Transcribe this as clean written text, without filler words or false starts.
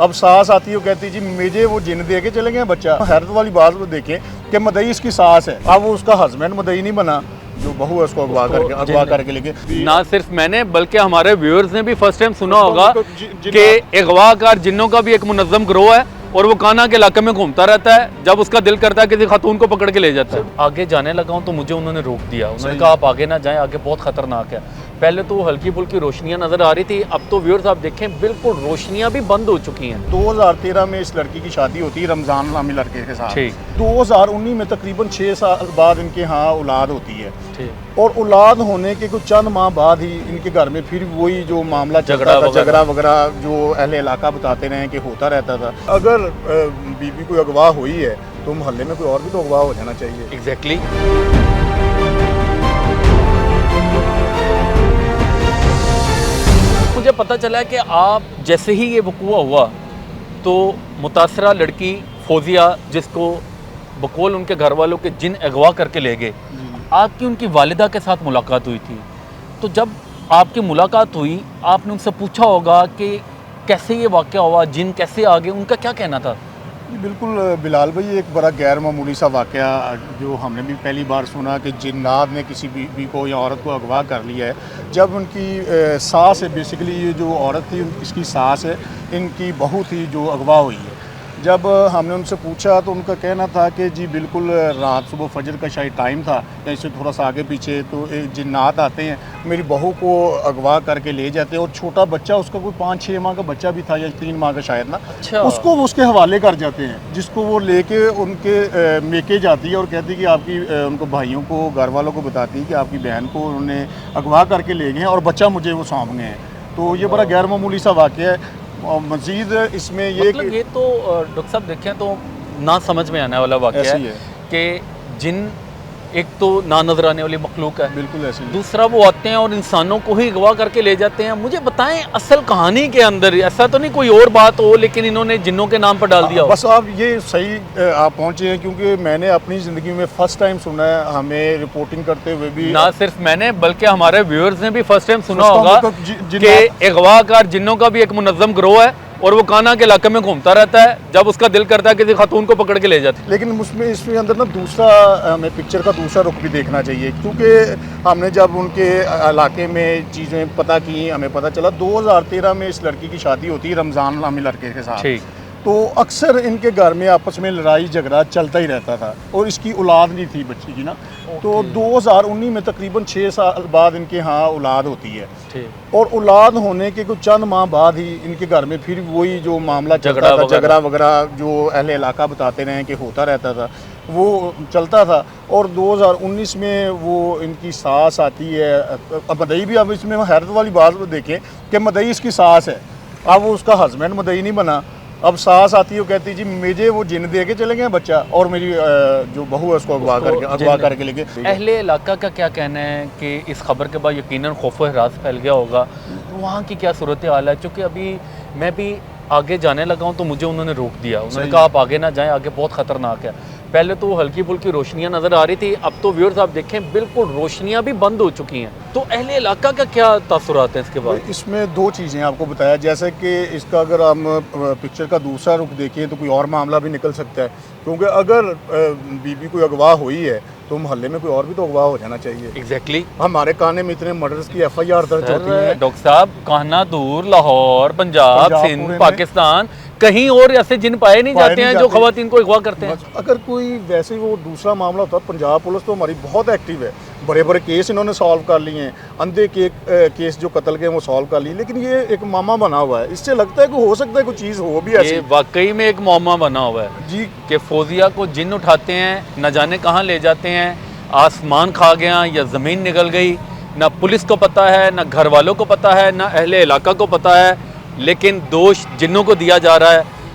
اب ساس آتی ہے وہ کہتی ہے جی مجھے وہ جن دے کے چلے گئے بچہ. حیرت والی بات وہ دیکھیں کہ مدعی اس کی ساس ہے, اب وہ اس کا ہسبینڈ مدعی نہیں بنا, جو بہو ہے اس کو اغوا کر کے لے گئے. نہ صرف میں نے بلکہ ہمارے ویورز نے بھی فرسٹ ٹائم سنا ہوگا کہ اغوا کار جنوں کا بھی ایک منظم گروہ ہے اور وہ کانا کے علاقے میں گھومتا رہتا ہے, جب اس کا دل کرتا ہے کسی خاتون کو پکڑ کے لے جاتا ہے. آگے جانے لگا ہوں تو مجھے انہوں نے روک دیا, انہوں نے کہا آپ آگے نہ جائیں, آگے بہت خطرناک ہے. پہلے تو ہلکی پھلکی روشنیاں نظر آ رہی تھی, اب تو ویورز آپ دیکھیں بالکل روشنیاں بھی بند ہو چکی ہیں. 2013 میں اس لڑکی کی شادی ہوتی ہے رمضان نامی لڑکے کے ساتھ. 2019 میں تقریباً 6 سال بعد ان کے ہاں اولاد ہوتی ہے, اور اولاد ہونے کے کچھ چند ماہ بعد ہی ان کے گھر میں پھر وہی جو معاملہ جھگڑا وغیرہ جو اہل علاقہ بتاتے رہے کہ ہوتا رہتا تھا. اگر بیوی کوئی اغوا ہوئی ہے تو محلے میں کوئی اور بھی تو اغوا ہو جانا چاہیے. ایگزیکٹلی. مجھے پتہ چلا ہے کہ آپ جیسے ہی یہ وقوع ہوا تو متاثرہ لڑکی فوزیہ, جس کو بقول ان کے گھر والوں کے جن اغوا کر کے لے گئے, آپ کی ان کی والدہ کے ساتھ ملاقات ہوئی تھی. تو جب آپ کی ملاقات ہوئی آپ نے ان سے پوچھا ہوگا کہ کیسے یہ واقعہ ہوا, جن کیسے آ گئے, ان کا کیا کہنا تھا؟ بالکل بلال بھائی, ایک بڑا غیر معمولی سا واقعہ جو ہم نے بھی پہلی بار سنا کہ جنات نے کسی بیوی کو یا عورت کو اغوا کر لیا ہے. جب ان کی ساس ہے, بیسیکلی یہ جو عورت تھی اس کی ساس ہے, ان کی بہو تھی جو اغوا ہوئی ہے. جب ہم نے ان سے پوچھا تو ان کا کہنا تھا کہ جی بالکل رات صبح فجر کا شاید ٹائم تھا یا اس سے تھوڑا سا آگے پیچھے, تو جنات آتے ہیں میری بہو کو اغوا کر کے لے جاتے ہیں, اور چھوٹا بچہ اس کا کوئی 5-6 ماہ کا بچہ بھی تھا یا 3 ماہ کا شاید نا, اس کو وہ اس کے حوالے کر جاتے ہیں, جس کو وہ لے کے ان کے میکے جاتی ہے اور کہتی ہے کہ آپ کی ان کو بھائیوں کو گھر والوں کو بتاتی ہے کہ آپ کی بہن کو انہوں نے اغوا کر کے لے گئے ہیں اور بچہ مجھے وہ سونپ گئے ہیں. تو یہ بڑا غیر معمولی سا واقعہ ہے. اور مزید اس میں یہ مطلب یہ تو ڈاکٹر صاحب دیکھیں تو نہ سمجھ میں آنے والا واقعہ ہے کہ جن ایک تو نہ نظر آنے والی مخلوق ہے, بالکل ایسے, دوسرا وہ آتے ہیں اور انسانوں کو ہی اغوا کر کے لے جاتے ہیں. مجھے بتائیں اصل کہانی کے اندر ایسا تو نہیں کوئی اور بات ہو لیکن انہوں نے جنوں کے نام پر ڈال دیا ہو؟ بس آپ یہ صحیح آپ پہنچے ہیں, کیونکہ میں نے اپنی زندگی میں فرسٹ ٹائم سنا ہے, ہمیں رپورٹنگ کرتے ہوئے بھی نہ صرف میں نے بلکہ ہمارے ویورز نے بھی فرسٹ ٹائم سنا ہوگا کہ اغوا کار جنوں کا بھی ایک منظم گروہ ہے اور وہ کانا کے علاقے میں گھومتا رہتا ہے, جب اس کا دل کرتا ہے کسی خاتون کو پکڑ کے لے جاتے ہیں. لیکن اس میں اندر نا دوسرا ہمیں پکچر کا دوسرا رخ بھی دیکھنا چاہیے, کیونکہ ہم نے جب ان کے علاقے میں چیزیں پتہ کی ہمیں پتہ چلا 2013 میں اس لڑکی کی شادی ہوتی ہے رمضان نامی لڑکے کے ساتھ. تو اکثر ان کے گھر میں آپس میں لڑائی جھگڑا چلتا ہی رہتا تھا, اور اس کی اولاد نہیں تھی بچی کی نا. تو 2019 میں تقریباً 6 سال بعد ان کے ہاں اولاد ہوتی ہے, اور اولاد ہونے کے کچھ چند ماہ بعد ہی ان کے گھر میں پھر وہی جو معاملہ جھگڑا وغیرہ جو اہل علاقہ بتاتے رہے کہ ہوتا رہتا تھا وہ چلتا تھا. اور 2019 میں وہ ان کی ساس آتی ہے, مدعی بھی, اب اس میں حیرت والی بات دیکھیں کہ مدعی اس کی ساس ہے, اب وہ اس کا ہسبینڈ مدعی نہیں بنا. اب ساس آتی ہے وہ کہتی ہے جی مجھے وہ جن دے کے چلے گئے بچہ, اور میری جو بہو ہے اس کو اغوا کر کے لے گئے. اہل علاقہ کا کیا کہنا ہے کہ اس خبر کے بعد یقیناً خوف و ہراس پھیل گیا ہوگا, وہاں کی کیا صورتحال ہے؟ چونکہ ابھی میں بھی آگے جانے لگا ہوں تو مجھے انہوں نے روک دیا, انہوں نے کہا آپ آگے نہ جائیں, آگے بہت خطرناک ہے. پہلے تو ہلکی پھلکی روشنیاں نظر آ رہی تھی, اب تو ویورز آپ دیکھیں بالکل روشنیاں بھی بند ہو چکی ہیں. تو اہل علاقہ کا کیا تاثرات ہیں اس کے بعد؟ اس میں 2 چیزیں آپ کو بتایا, جیسے کہ اس کا اگر ہم پکچر کا دوسرا رخ دیکھیں تو کوئی اور معاملہ بھی نکل سکتا ہے, کیونکہ اگر بیوی کوئی اغوا ہوئی ہے تو محلے میں کوئی اور بھی تو اغوا ہو جانا چاہیے. ایگزیکٹلی. ہمارے کانے میں اتنے مرڈرز کی FIR درج ہوتی ہیں ڈاکٹر صاحب, کہنا دور, لاہور, پنجاب, سندھ, پاکستان, کہیں اور ایسے جن پائے نہیں جاتے ہیں جو خواتین کو اغوا کرتے ہیں. اگر کوئی ویسے وہ دوسرا معاملہ ہوتا, پنجاب پولیس تو ہماری بہت ایکٹیو ہے, بڑے بڑے کیس انہوں نے سالو کر لیے ہیں, اندھے کے کیس جو قتل کے وہ سالو کر لیے, لیکن یہ ایک معمہ بنا ہوا ہے. اس سے لگتا ہے کہ ہو سکتا ہے کوئی چیز ہو بھی ایسی. یہ واقعی میں ایک معمہ بنا ہوا ہے جی, کہ فوزیہ کو جن اٹھاتے ہیں, نہ جانے کہاں لے جاتے ہیں, آسمان کھا گیا یا زمین نکل گئی, نہ پولیس کو پتہ ہے, نہ گھر والوں کو پتہ ہے, نہ اہل علاقہ کو پتہ ہے, لیکن دوش جنوں کو دیا جا رہا ہے.